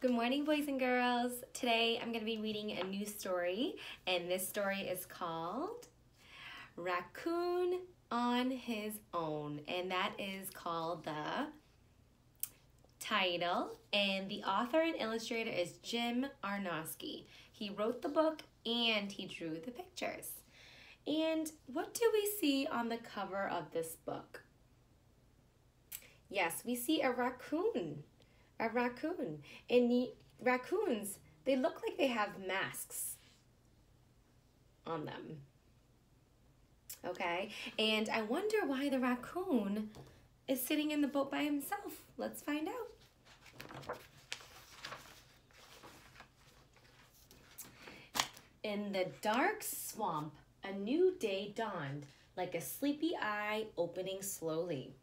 Good morning, boys and girls. Today I'm going to be reading a new story, and this story is called Raccoon on His Own, and that is called the title, and the author and illustrator is Jim Arnowski. He wrote the book and he drew the pictures. And what do we see on the cover of this book? Yes, we see a raccoon. A raccoon. And the raccoons, they look like they have masks on them. Okay? And I wonder why the raccoon is sitting in the boat by himself. Let's find out. In the dark swamp, a new day dawned, like a sleepy eye opening slowly.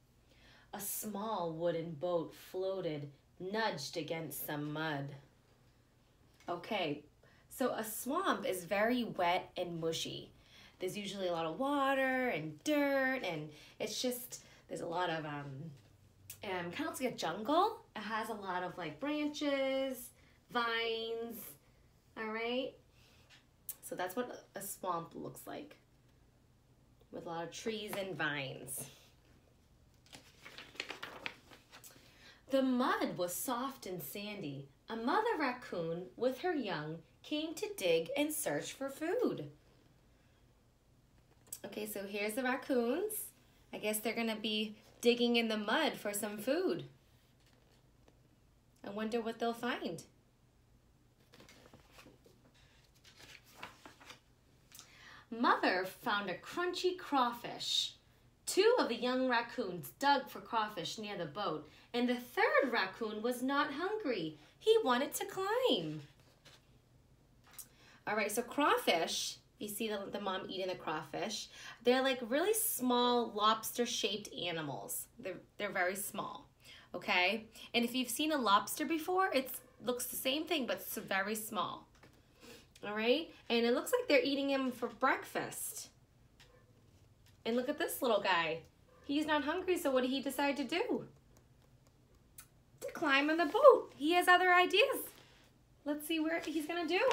A small wooden boat floated, nudged against some mud. Okay, so a swamp is very wet and mushy. There's usually a lot of water and dirt, and it's just, there's a lot of, kind of looks like a jungle. It has a lot of like branches, vines, all right? So that's what a swamp looks like, with a lot of trees and vines. The mud was soft and sandy. A mother raccoon with her young came to dig and search for food. Okay, so here's the raccoons. I guess they're gonna be digging in the mud for some food. I wonder what they'll find. Mother found a crunchy crawfish. Two of the young raccoons dug for crawfish near the boat, and the third raccoon was not hungry. He wanted to climb. All right, so crawfish, you see the mom eating the crawfish. They're like really small lobster-shaped animals. They're very small, okay? And if you've seen a lobster before, it looks the same thing, but it's very small. All right, and it looks like they're eating him for breakfast. And look at this little guy. He's not hungry, so what did he decide to do? To climb on the boat. He has other ideas. Let's see what he's gonna do.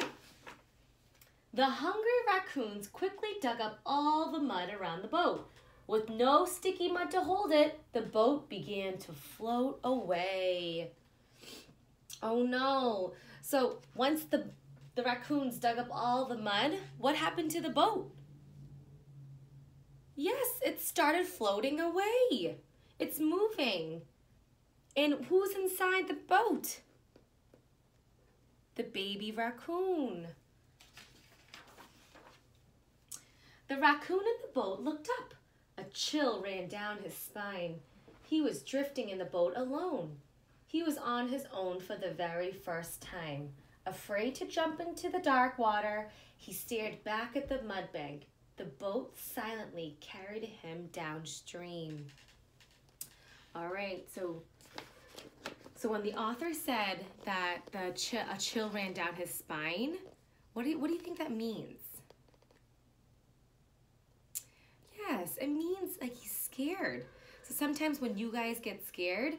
The hungry raccoons quickly dug up all the mud around the boat. With no sticky mud to hold it, the boat began to float away. Oh no. So once the raccoons dug up all the mud, what happened to the boat? Yes, it started floating away. It's moving. And who's inside the boat? The baby raccoon. The raccoon in the boat looked up. A chill ran down his spine. He was drifting in the boat alone. He was on his own for the very first time. Afraid to jump into the dark water, he stared back at the mudbank. The boat silently carried him downstream. All right, so when the author said that a chill ran down his spine, what do you think that means? Yes, it means like he's scared. So sometimes when you guys get scared,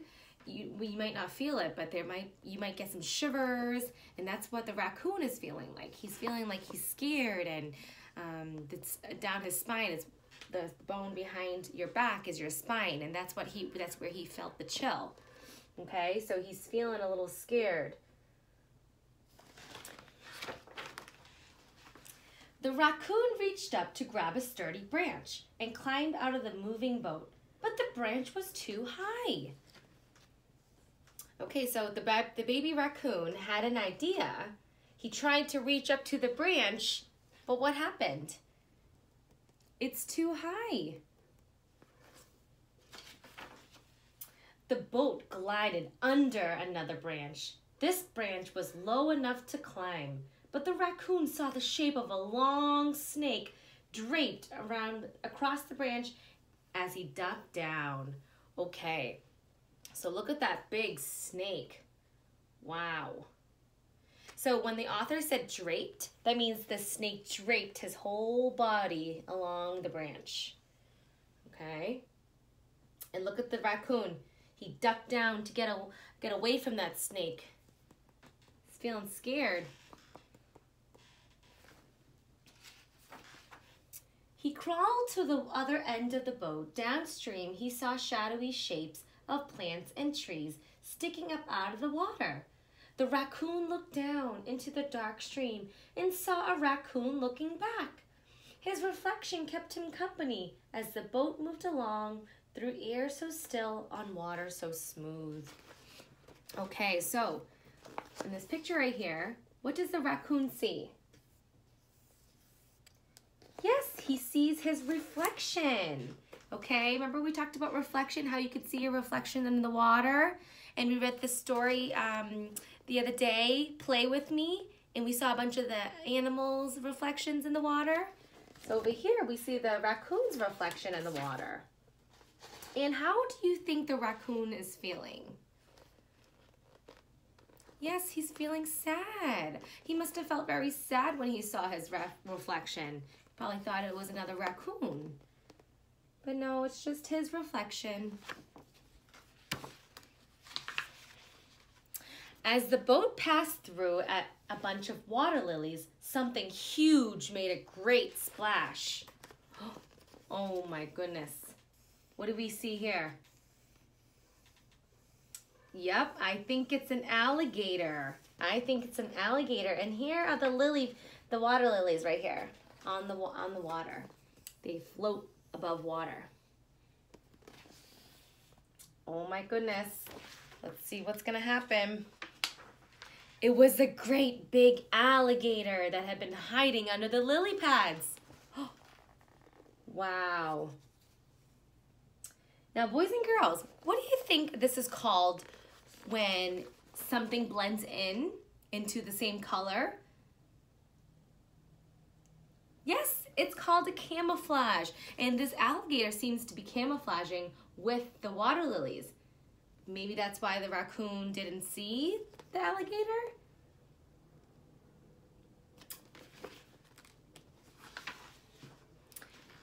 you might not feel it, but you might get some shivers, and that's what the raccoon is feeling like. He's feeling like he's scared, and it's down his spine. It's the bone behind your back is your spine, and that's where he felt the chill. Okay, so he's feeling a little scared. The raccoon reached up to grab a sturdy branch and climbed out of the moving boat, but the branch was too high. Okay, so the baby raccoon had an idea. He tried to reach up to the branch, but what happened? It's too high. The boat glided under another branch. This branch was low enough to climb, but the raccoon saw the shape of a long snake draped across the branch as he ducked down. Okay, so look at that big snake. Wow. So when the author said draped, that means the snake draped his whole body along the branch. Okay? And look at the raccoon. He ducked down to get away from that snake. feeling scared. He crawled to the other end of the boat. Downstream, he saw shadowy shapes of plants and trees sticking up out of the water. The raccoon looked down into the dark stream and saw a raccoon looking back. His reflection kept him company as the boat moved along through air so still on water so smooth. Okay, so in this picture right here, what does the raccoon see? Yes, he sees his reflection. Okay, remember we talked about reflection, how you could see your reflection in the water? And we read the story the other day, Play With Me, and we saw a bunch of the animals' reflections in the water. So over here, we see the raccoon's reflection in the water. And how do you think the raccoon is feeling? Yes, he's feeling sad. He must have felt very sad when he saw his reflection. Probably thought it was another raccoon. But no, it's just his reflection. As the boat passed through a bunch of water lilies, something huge made a great splash. Oh my goodness. What do we see here? Yep, I think it's an alligator. I think it's an alligator. And here are the water lilies right here on the water. They float above water. Oh my goodness. Let's see what's gonna happen. It was a great big alligator that had been hiding under the lily pads. Wow. Now, boys and girls, what do you think this is called when something blends into the same color? Yes, it's called a camouflage. And this alligator seems to be camouflaging with the water lilies. Maybe that's why the raccoon didn't see the alligator?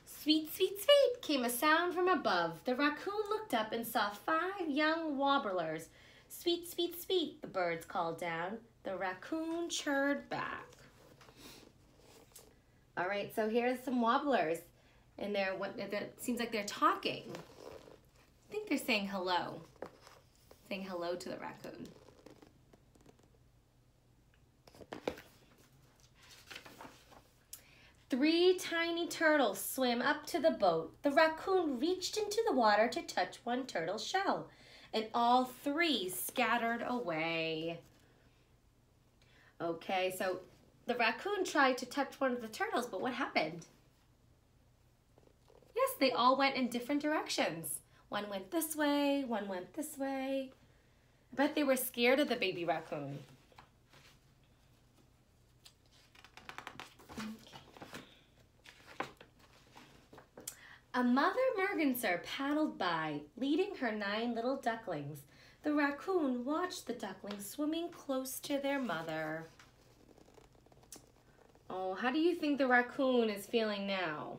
Sweet, sweet, sweet, came a sound from above. The raccoon looked up and saw 5 young warblers. Sweet, sweet, sweet, the birds called down. The raccoon chirred back. All right, so here's some warblers. And it seems like they're talking. I think they're saying hello. Saying hello to the raccoon. Three tiny turtles swam up to the boat. The raccoon reached into the water to touch one turtle's shell, and all 3 scattered away. Okay, so the raccoon tried to touch one of the turtles, but what happened? Yes, they all went in different directions. One went this way, one went this way. I bet they were scared of the baby raccoon. A mother merganser paddled by, leading her 9 little ducklings. The raccoon watched the ducklings swimming close to their mother. Oh, how do you think the raccoon is feeling now?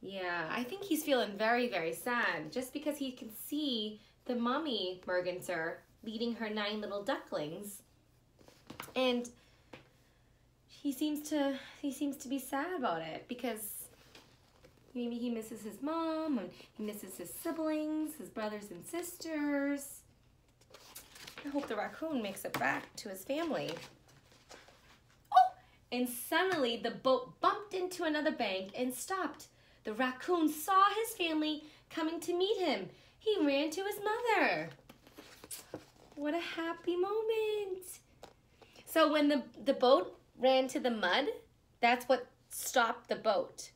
Yeah, I think he's feeling very, very sad just because he can see the mommy merganser leading her 9 little ducklings. And he seems to be sad about it because maybe he misses his mom and he misses his siblings, his brothers and sisters. I hope the raccoon makes it back to his family. Oh, and suddenly the boat bumped into another bank and stopped. The raccoon saw his family coming to meet him. He ran to his mother. What a happy moment. So when the boat ran to the mud, that's what stopped the boat.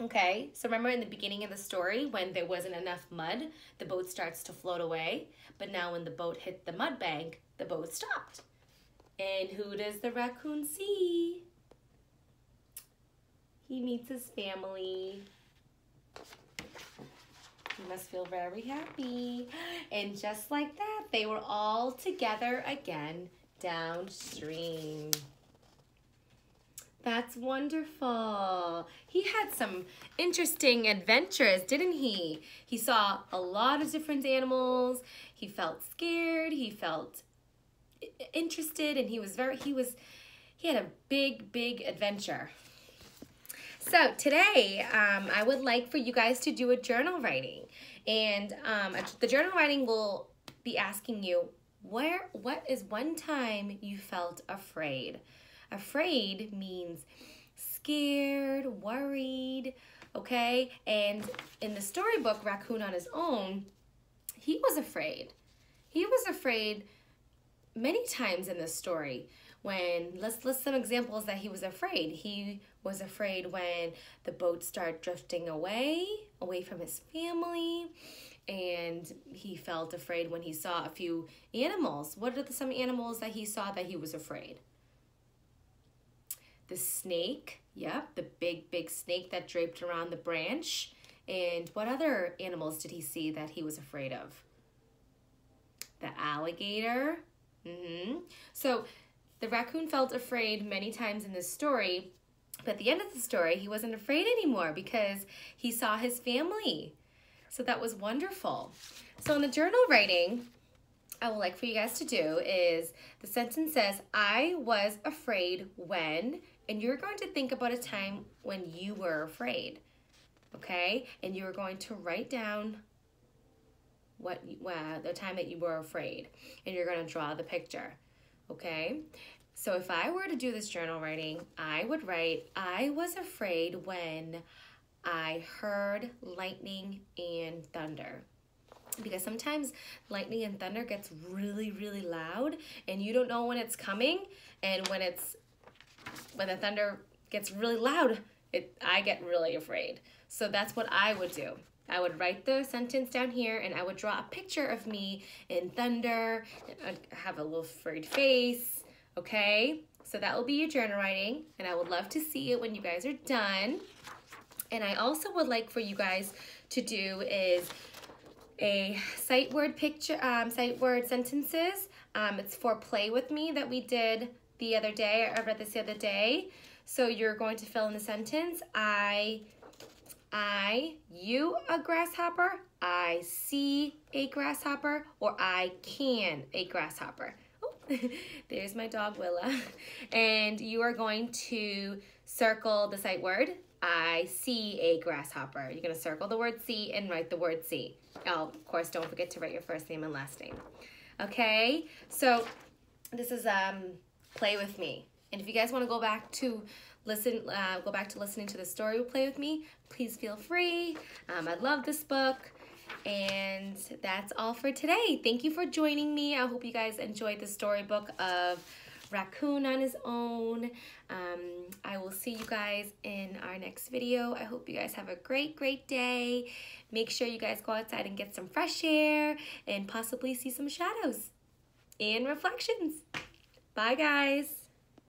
Okay, so remember in the beginning of the story when there wasn't enough mud, the boat starts to float away. But now when the boat hit the mud bank, the boat stopped. And who does the raccoon see? He meets his family. He must feel very happy. And just like that, they were all together again downstream. That's wonderful. He had some interesting adventures, didn't he? He saw a lot of different animals. He felt scared. He felt interested, and he had a big adventure. So today, I would like for you guys to do a journal writing, and the journal writing will be asking you, what is one time you felt afraid? Afraid means scared, worried, okay? And in the storybook, Raccoon on His Own, he was afraid. He was afraid many times in this story. Let's list some examples that he was afraid. He was afraid when the boat started drifting away from his family. And he felt afraid when he saw a few animals. What are some animals that he saw that he was afraid? The snake, yep, the big snake that draped around the branch. And what other animals did he see that he was afraid of? The alligator. So the raccoon felt afraid many times in this story, but at the end of the story, he wasn't afraid anymore because he saw his family. So that was wonderful. So in the journal writing, I would like for you guys to do is the sentence says, I was afraid when, and you're going to think about a time when you were afraid, okay? And you're going to write down the time that you were afraid, and you're going to draw the picture, okay? So if I were to do this journal writing, I would write, I was afraid when I heard lightning and thunder. Because sometimes lightning and thunder gets really loud, and you don't know when it's coming, and when the thunder gets really loud, I get really afraid. So that's what I would do. I would write the sentence down here, and I would draw a picture of me in thunder, and I'd have a little afraid face, okay? So that will be your journal writing, and I would love to see it when you guys are done. And I also would like for you guys to do is a sight word sentences. It's for Play With Me that we did the other day. I read this the other day. So you're going to fill in the sentence. You a grasshopper, I see a grasshopper, or I can a grasshopper. Oh, there's my dog Willa. And you are going to circle the sight word. I see a grasshopper. You're going to circle the word see and write the word see. Oh, of course, don't forget to write your first name and last name. Okay, so this is Play With Me. And if you guys want to go back to listening to the story Play With Me, please feel free. I love this book. And that's all for today. Thank you for joining me. I hope you guys enjoyed the storybook of Raccoon on His Own. I will see you guys in our next video. I hope you guys have a great day. Make sure you guys go outside and get some fresh air and possibly see some shadows and reflections. Bye guys.